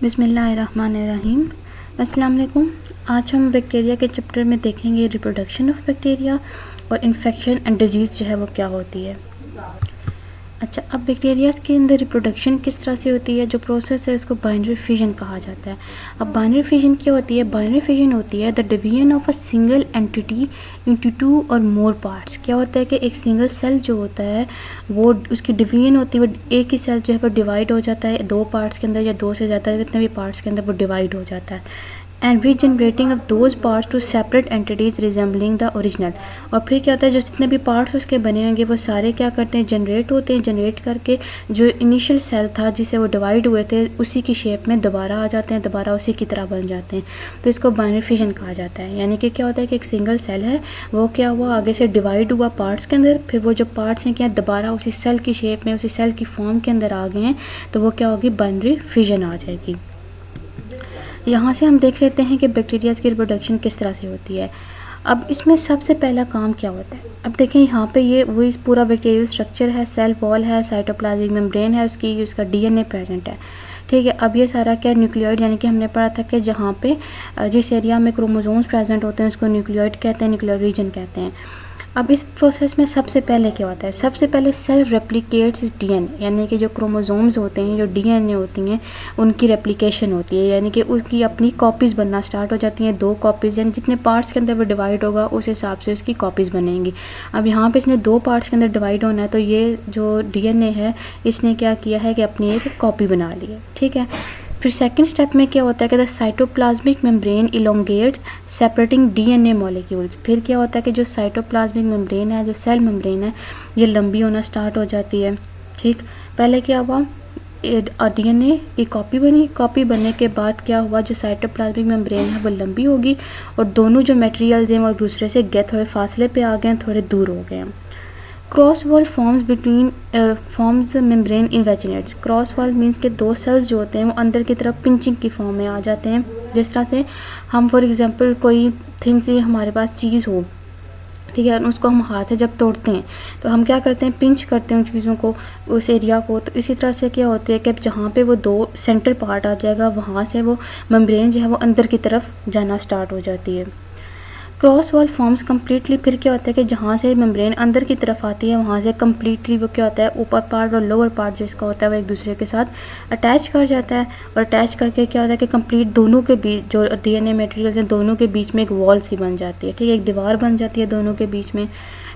बिस्मिल्लाहिर्रहमानिर्रहीम। अस्सलाम वालेकुम। आज हम बैक्टीरिया के चैप्टर में देखेंगे रिप्रोडक्शन ऑफ बैक्टीरिया और इन्फेक्शन एंड डिजीज़ जो है वो क्या होती है। अच्छा, अब बैक्टीरियाज के अंदर रिप्रोडक्शन किस तरह से होती है, जो प्रोसेस है इसको बाइनरी फिजन कहा जाता है। अब बाइनरी फिजन क्या होती है? बाइनरी फिजन होती है the division of a single entity into two और मोर पार्ट्स। क्या होता है कि एक सिंगल सेल जो होता है वो उसकी डिवीजन होती है, वो एक ही सेल जो है वो डिवाइड हो जाता है दो पार्ट्स के अंदर या दो से ज़्यादा जितने भी पार्ट्स के अंदर वो डिवाइड हो जाता है and regenerating of those parts to separate entities resembling the original. और फिर क्या होता है, जो जितने भी पार्ट्स उसके बने होंगे वो सारे क्या करते हैं, जनरेट होते हैं। जनरेट करके जो इनिशियल सेल था जिससे वो डिवाइड हुए थे उसी की शेप में दोबारा आ जाते हैं, दोबारा उसी की तरह बन जाते हैं। तो इसको बाइनरी फिजन कहा जाता है। यानी कि क्या होता है कि एक सिंगल सेल है वो क्या हुआ, आगे से डिवाइड हुआ पार्ट्स के अंदर, फिर वो जो पार्ट्स हैं क्या दोबारा उसी सेल की शेप में, उसी सेल की फॉर्म के अंदर आ गए हैं, तो वो क्या होगी, बाइनरी फिजन आ जाएगी। यहाँ से हम देख लेते हैं कि बैक्टीरियाज की रिप्रोडक्शन किस तरह से होती है। अब इसमें सबसे पहला काम क्या होता है, अब देखें यहाँ पे ये वही पूरा बैक्टीरियल स्ट्रक्चर है, सेल वॉल है, साइटोप्लाज्मिक मेम्ब्रेन है उसका डीएनए प्रेजेंट है। ठीक है, अब ये सारा क्या न्यूक्लियोइड, यानी कि हमने पढ़ा था कि जहाँ पे जिस एरिया में क्रोमोसोम्स प्रेजेंट होते हैं उसको न्यूक्लियोइड कहते हैं, न्यूक्लियोइड रीजन कहते हैं। अब इस प्रोसेस में सबसे पहले क्या होता है, सबसे पहले सेल रेप्लिकेट्स डीएनए, यानी कि जो क्रोमोसोम्स होते हैं, जो डीएनए होती हैं, उनकी रेप्लिकेशन होती है, यानी कि उसकी अपनी कॉपीज़ बनना स्टार्ट हो जाती हैं। दो कॉपीज़, यानी जितने पार्ट्स के अंदर वो डिवाइड होगा उस हिसाब से उसकी कॉपीज़ बनेंगी। अब यहाँ पे इसने दो पार्ट्स के अंदर डिवाइड होना है, तो ये जो डीएनए है इसने क्या किया है कि अपनी एक कॉपी बना ली है। ठीक है, फिर सेकंड स्टेप में क्या होता है कि the cytoplasmic membrane elongates separating DNA molecules. फिर क्या होता है कि जो साइटोप्लाज्मिक मेम्ब्रेन है, जो सेल मेम्ब्रेन है, ये लंबी होना स्टार्ट हो जाती है। ठीक, पहले क्या हुआ, डीएनए की कॉपी बनी, कॉपी बनने के बाद क्या हुआ, जो साइटोप्लाज्मिक मेम्ब्रेन है वो लंबी होगी और दोनों जो मटेरियल्स हैं वो दूसरे से थोड़े फासले पे आ गए, थोड़े दूर हो गए। Cross wall forms between forms membrane invaginates. Cross wall means के दो सेल्स जो होते हैं वो अंदर की तरफ पिंचिंग की फॉर्म में आ जाते हैं। जिस तरह से हम फॉर एग्जांपल कोई थिंग से हमारे पास चीज़ हो, ठीक है, उसको हम हाथ से जब तोड़ते हैं तो हम क्या करते हैं, पिंच करते हैं उन चीज़ों को, उस एरिया को। तो इसी तरह से क्या होती है कि जहाँ पे वो दो सेंटर पार्ट आ जाएगा वहाँ से वो मेम्ब्रेन जो है वो अंदर की तरफ जाना स्टार्ट हो जाती है। क्रॉस वॉल फॉर्म्स कम्प्लीटली, फिर क्या होता है कि जहाँ से मेम्ब्रेन अंदर की तरफ आती है वहाँ से कम्प्लीटली वो क्या होता है, ऊपर पार्ट और लोअर पार्ट जो इसका होता है वो एक दूसरे के साथ अटैच कर जाता है। और अटैच करके क्या होता है कि कंप्लीट दोनों के बीच जो डीएनए मटेरियल्स हैं दोनों के बीच में एक वॉल सी बन जाती है। ठीक है, एक दीवार बन जाती है दोनों के बीच में।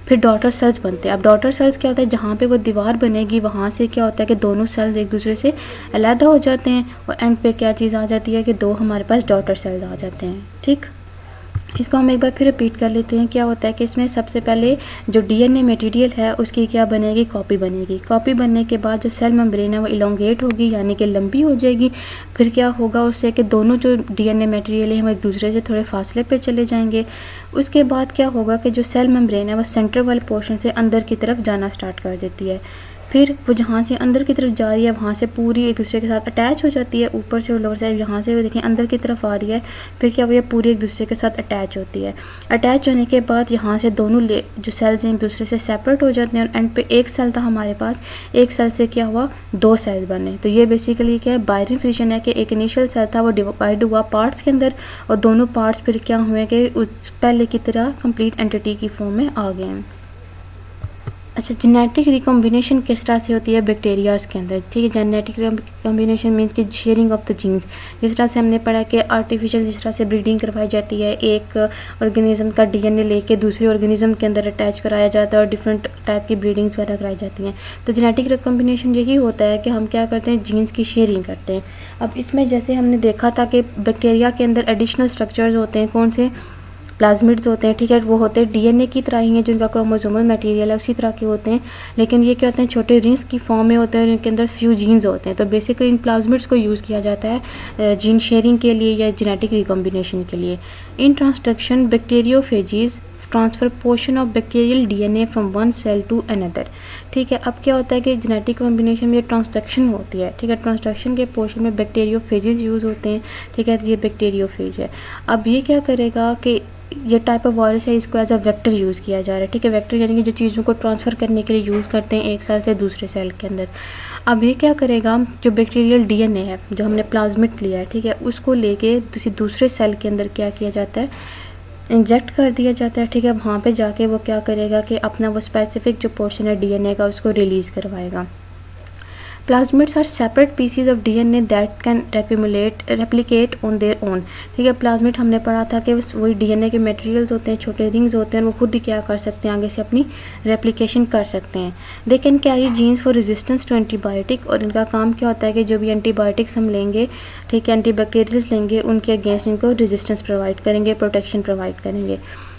फिर डॉटर सेल्स बनते हैं। अब डॉटर सेल्स क्या होता है, जहाँ पे वो दीवार बनेगी वहाँ से क्या होता है कि दोनों सेल्स एक दूसरे से अलहदा हो जाते हैं और एंड पे क्या चीज़ आ जाती है कि दो हमारे पास डॉटर सेल्स आ जाते हैं। ठीक, इसको हम एक बार फिर रिपीट कर लेते हैं। क्या होता है कि इसमें सबसे पहले जो डीएनए मटेरियल है उसकी क्या बनेगी, कॉपी बनेगी। कॉपी बनने के बाद जो सेल मेम्ब्रेन है वो इलोंगेट होगी, यानी कि लंबी हो जाएगी। फिर क्या होगा उससे कि दोनों जो डीएनए मटेरियल है वो एक दूसरे से थोड़े फासले पे चले जाएंगे। उसके बाद क्या होगा कि जो सेल मेम्ब्रेन है वो सेंटर वाले पोर्शन से अंदर की तरफ जाना स्टार्ट कर देती है। फिर वो जहाँ से अंदर की तरफ जा रही है वहाँ से पूरी एक दूसरे के साथ अटैच हो जाती है, ऊपर से और लोअर साइड यहाँ से देखें अंदर की तरफ आ रही है। फिर क्या हुआ, पूरी एक दूसरे के साथ अटैच होती है। अटैच होने के बाद यहाँ से दोनों जो सेल्स हैं एक दूसरे से सेपरेट हो जाते हैं और एंड पे एक सेल था हमारे पास, एक सेल से क्या हुआ, दो सेल्स बने। तो ये बेसिकली क्या है, बाइनरी फिजन है कि एक इनिशियल सेल था वो डिवाइड हुआ पार्ट्स के अंदर और दोनों पार्ट्स फिर क्या हुए कि उस पहले की तरह कंप्लीट एंटिटी की फॉर्म में आ गए हैं। अच्छा, जेनेटिक रिकॉम्बिनेशन किस तरह से होती है बैक्टीरियाज के अंदर। ठीक है, जेनेटिक रिकॉम्बिनेशन मीन्स की शेयरिंग ऑफ द जीन्स। जिस तरह से हमने पढ़ा कि आर्टिफिशियल जिस तरह से ब्रीडिंग करवाई जाती है, एक ऑर्गेनिज्म का डीएनए लेके दूसरे ऑर्गेनिज्म के अंदर अटैच कराया जाता है और डिफरेंट टाइप की ब्रीडिंग्स वगैरह कराई जाती हैं। तो जेनेटिक रिकॉम्बिनेशन यही होता है कि हम क्या करते हैं, जीन्स की शेयरिंग करते हैं। अब इसमें जैसे हमने देखा था कि बैक्टीरिया के अंदर एडिशनल स्ट्रक्चर्स होते हैं, कौन से, प्लाज्मिड्स होते हैं। ठीक है, वो होते हैं डीएनए की तरह ही हैं, जिनका क्रोमोसोमल मटेरियल है उसी तरह के होते हैं, लेकिन ये क्या होते हैं, छोटे रिंग्स की फॉर्म में होते हैं और इनके अंदर फ्यू जीन्स होते हैं। तो बेसिकली इन प्लाज्मिड्स को यूज़ किया जाता है जीन शेयरिंग के लिए या जेनेटिक रिकॉम्बिनेशन के लिए। In transduction bacteriophages transfer portion of bacterial DNA from one cell to another. ठीक है, अब क्या होता है कि जेनेटिक कॉम्बिनेशन में ये ट्रांसडक्शन होती है। ठीक है, ट्रांसडक्शन के पोर्शन में बैक्टीरियोफेजेज यूज़ होते हैं। ठीक है, तो ये बैक्टीरियोफेज है। अब ये क्या करेगा कि ये टाइप ऑफ वायरस है, इसको एज अ वेक्टर यूज़ किया जा रहा है। ठीक है, वेक्टर यानी कि जो चीज़ों को ट्रांसफ़र करने के लिए यूज़ करते हैं एक सेल से दूसरे सेल के अंदर। अब ये क्या करेगा, जो बैक्टीरियल डीएनए है जो हमने प्लाज्मिड लिया है, ठीक है, उसको लेके किसी दूसरे सेल के अंदर क्या किया जाता है, इंजेक्ट कर दिया जाता है। ठीक है, वहाँ पे जाके वो क्या करेगा कि अपना वो स्पेसिफिक जो पोर्शन है डीएनए का उसको रिलीज़ करवाएगा। Plasmids are separate pieces of DNA that can replicate on their own. ठीक है, प्लाज्मिड हमने पढ़ा था कि वही डीएनए के मटेरियल्स होते हैं, छोटे रिंग्स होते हैं, वो खुद ही क्या कर सकते हैं, आगे से अपनी रेप्लिकेशन कर सकते हैं। They can carry genes for resistance to antibiotic, और इनका काम क्या होता है कि जो भी एंटीबायोटिक्स हम लेंगे, ठीक है, एंटीबैक्टीरियल्स लेंगे, उनके अगेंस्ट इनको रेजिस्टेंस प्रोवाइड करेंगे, प्रोटेक्शन प्रोवाइड करेंगे।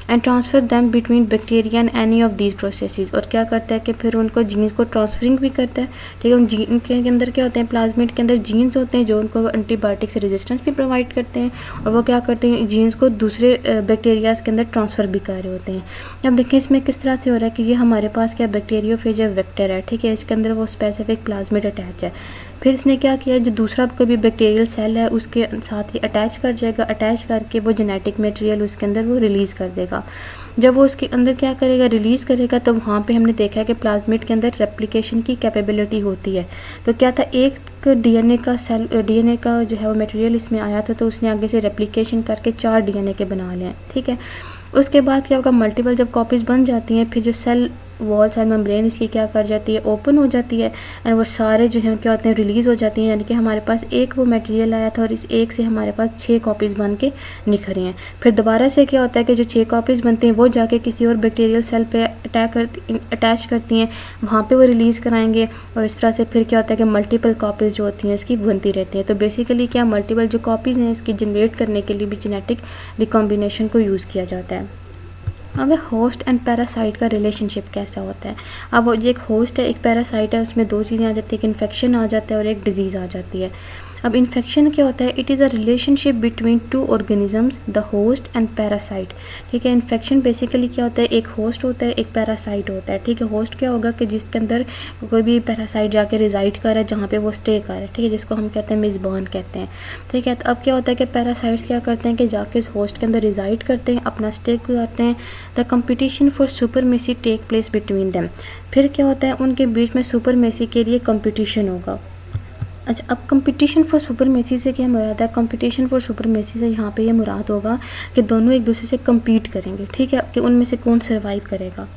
And transfer them between bacteria and any of these processes, और क्या करता है कि फिर उनको जीन्स को ट्रांसफरिंग भी करता है। ठीक है, उन जीन के अंदर क्या होते हैं, प्लाज्मिड के अंदर जीन्स होते हैं जो उनको एंटीबायोटिक से रेजिस्टेंस भी प्रोवाइड करते हैं, और वो क्या करते हैं, जीन्स को दूसरे बैक्टीरियाज के अंदर ट्रांसफ़र भी कर रहे होते हैं। अब देखिए इसमें किस तरह से हो रहा है कि ये हमारे पास क्या बैक्टीरियोफेज वेक्टर है। ठीक है, इसके अंदर वो स्पेसिफिक प्लाज्मिड अटैच है। फिर इसने क्या किया, जो दूसरा कोई भी बैक्टीरियल सेल है उसके साथ ही अटैच कर जाएगा, अटैच करके वो जेनेटिक मटेरियल उसके अंदर वो रिलीज़ कर देगा। जब वो उसके अंदर क्या करेगा, रिलीज़ करेगा, तो वहाँ पे हमने देखा है कि प्लाज्मिड के अंदर रेप्लिकेशन की कैपेबिलिटी होती है। तो क्या था, एक डीएनए का सेल, डीएनए का जो है वो मटेरियल इसमें आया था, तो उसने आगे से रेप्लिकेशन करके 4 डीएनए के बना लिए। ठीक है, उसके बाद क्या होगा, मल्टीपल जब कॉपीज़ बन जाती हैं, फिर जो सेल वॉल, सेल मेम्ब्रेन इसकी क्या कर जाती है, ओपन हो जाती है, एंड वो सारे जो हैं क्या होते हैं, रिलीज़ हो जाती हैं। यानी कि हमारे पास एक वो मटेरियल आया था और इस एक से हमारे पास 6 कॉपीज़ बन के निखरी हैं। फिर दोबारा से क्या होता है कि जो 6 कॉपीज़ बनती हैं वो जाके किसी और बैक्टीरियल सेल पे अटैच करती हैं, वहाँ पे वो रिलीज़ कराएंगे, और इस तरह से फिर क्या होता है कि मल्टीपल कॉपीज़ जो होती हैं इसकी बनती रहती हैं। तो बेसिकली क्या, मल्टीपल जो कॉपीज़ हैं इसकी जनरेट करने के लिए भी जेनेटिक रिकॉम्बिनेशन को यूज़ किया जाता है। अब होस्ट एंड पैरासाइट का रिलेशनशिप कैसा होता है। अब वो एक होस्ट है, एक पैरासाइट है, उसमें 2 चीज़ें आ जाती है, एक इन्फेक्शन आ जाता है और एक डिजीज़ आ जाती है। अब इन्फेक्शन क्या होता है, it is a relationship between 2 organisms, the host and parasite. ठीक है, इन्फेक्शन बेसिकली क्या होता है, एक होस्ट होता है, एक पैरासाइट होता है। ठीक है, होस्ट क्या होगा कि जिसके अंदर कोई भी पैरासाइट जाके रिजाइड कर रहा है, जहाँ पे वो स्टे कर रहा है। ठीक है, जिसको हम कहते हैं मेज़बान कहते हैं। ठीक है, तो अब क्या होता है कि पैरासाइट्स क्या करते हैं कि जाके इस होस्ट के अंदर रिजाइड करते हैं, अपना स्टे करते हैं। The competition for supremacy take place between them. फिर क्या होता है, उनके बीच में सुपरमेसी के लिए कंपटीशन होगा। अच्छा, अब कंपटीशन फॉर सुपरमेसी से क्या मुराद है, कंपटीशन फॉर सुपरमेसी से यहाँ पे ये मुराद होगा कि दोनों एक दूसरे से compete करेंगे। ठीक है, कि उनमें से कौन सर्वाइव करेगा।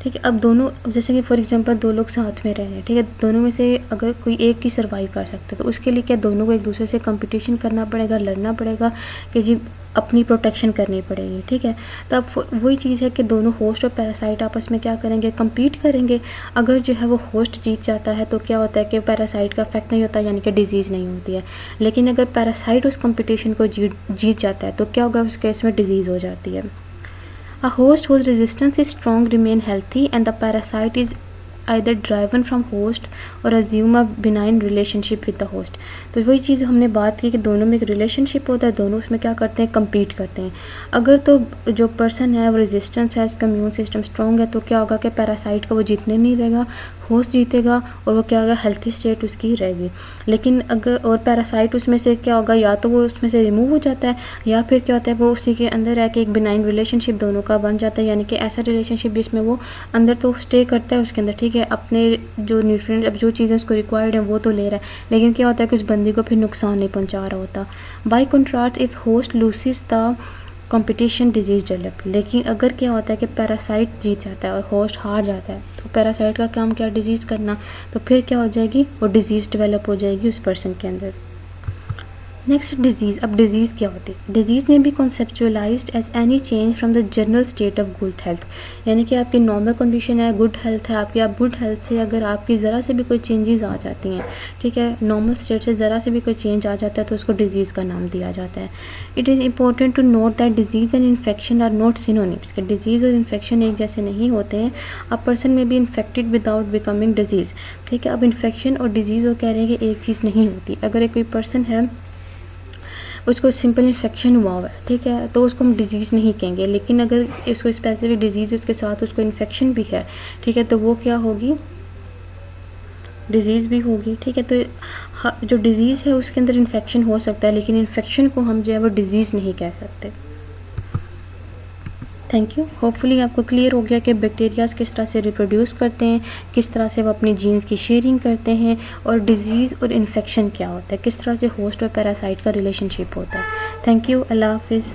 ठीक है, अब दोनों, जैसे कि फॉर एग्जांपल 2 लोग साथ में रह रहे हैं, ठीक है, दोनों में से अगर कोई एक ही सर्वाइव कर सकता है, तो उसके लिए क्या दोनों को एक दूसरे से कंपटीशन करना पड़ेगा, लड़ना पड़ेगा, कि जी अपनी प्रोटेक्शन करनी पड़ेगी। ठीक है, तो अब वही चीज़ है कि दोनों होस्ट और पैरासाइट आपस में क्या करेंगे, compete करेंगे। अगर जो है वो होस्ट जीत जाता है तो क्या होता है कि पैरासाइट का इफेक्ट नहीं होता, यानी कि डिजीज़ नहीं होती है। लेकिन अगर पैरासाइट उस कंपटीशन को जीत जाता है तो क्या होगा, उस केस में डिजीज़ हो जाती है। A host whose resistance is strong remain healthy, and the parasite is either driven from host or assume a benign relationship with the host। तो वही चीज़ हमने बात की कि दोनों में एक रिलेशनशिप होता है, दोनों उसमें क्या करते हैं, compete करते हैं। अगर तो जो पर्सन है वो रेजिस्टेंस है, इसका इम्यून सिस्टम स्ट्रॉन्ग है, तो क्या होगा कि पैरासाइट का वो जीतने नहीं रहेगा, होस्ट जीतेगा, और वो क्या होगा, हेल्थी स्टेट उसकी रहेगी। लेकिन अगर और पैरासाइट उसमें से क्या होगा, या तो वो उसमें से रिमूव हो जाता है, या फिर क्या होता है वो उसी के अंदर रह के एक बिनाइन रिलेशनशिप दोनों का बन जाता है, यानी कि ऐसा रिलेशनशिप जिसमें वो अंदर तो स्टे करता है उसके अंदर। ठीक है, अपने जो न्यूट्रिएंट, अब जो चीज़ें उसको रिक्वायर्ड है वो तो ले रहा है, लेकिन क्या होता है कि उस बंदी को फिर नुकसान नहीं पहुँचा रहा होता। By contrast, if host loses the competition, disease develop. लेकिन अगर क्या होता है कि पैरासाइट जीत जाता है और होस्ट हार जाता है, तो पैरासाइट का काम क्या, डिजीज़ करना, तो फिर क्या हो जाएगी, वो डिजीज़ डेवलप हो जाएगी उस पर्सन के अंदर। Next, disease. अब डिजीज़ क्या होती है, डिजीज़ में भी conceptualized as any change from the general state of good health. यानी कि आपकी नॉर्मल कंडीशन है, गुड हेल्थ है आपकी, आप गुड हेल्थ से अगर आपकी ज़रा से भी कोई चेंजेस आ जाती हैं, ठीक है, नॉर्मल स्टेट से ज़रा से भी कोई चेंज आ जाता है, तो उसको डिजीज़ का नाम दिया जाता है। It is important to note that disease and infection are not synonyms, कि डिजीज़ और इन्फेक्शन एक जैसे नहीं होते हैं। A person may be infected without becoming disease. ठीक है, अब इन्फेक्शन और डिजीज़ वो कह रहे हैं कि एक चीज़ नहीं होती। अगर एक कोई पर्सन है उसको सिंपल इन्फेक्शन हुआ है, ठीक है, तो उसको हम डिजीज़ नहीं कहेंगे। लेकिन अगर उसको स्पेसिफिक डिजीज़ उसके साथ उसको इन्फेक्शन भी है, ठीक है, तो वो क्या होगी, डिज़ीज़ भी होगी, ठीक है। तो जो डिज़ीज़ है उसके अंदर इन्फेक्शन हो सकता है, लेकिन इन्फेक्शन को हम जो है वो डिज़ीज़ नहीं कह सकते। Thank you. होपफुली आपको क्लियर हो गया कि बैक्टीरियाज़ किस तरह से रिप्रोड्यूस करते हैं, किस तरह से वो अपनी जीन्स की शेयरिंग करते हैं, और डिज़ीज़ और इन्फेक्शन क्या होता है, किस तरह से होस्ट और पैरासाइट का रिलेशनशिप होता है। Thank you. अल्लाह हाफिज़।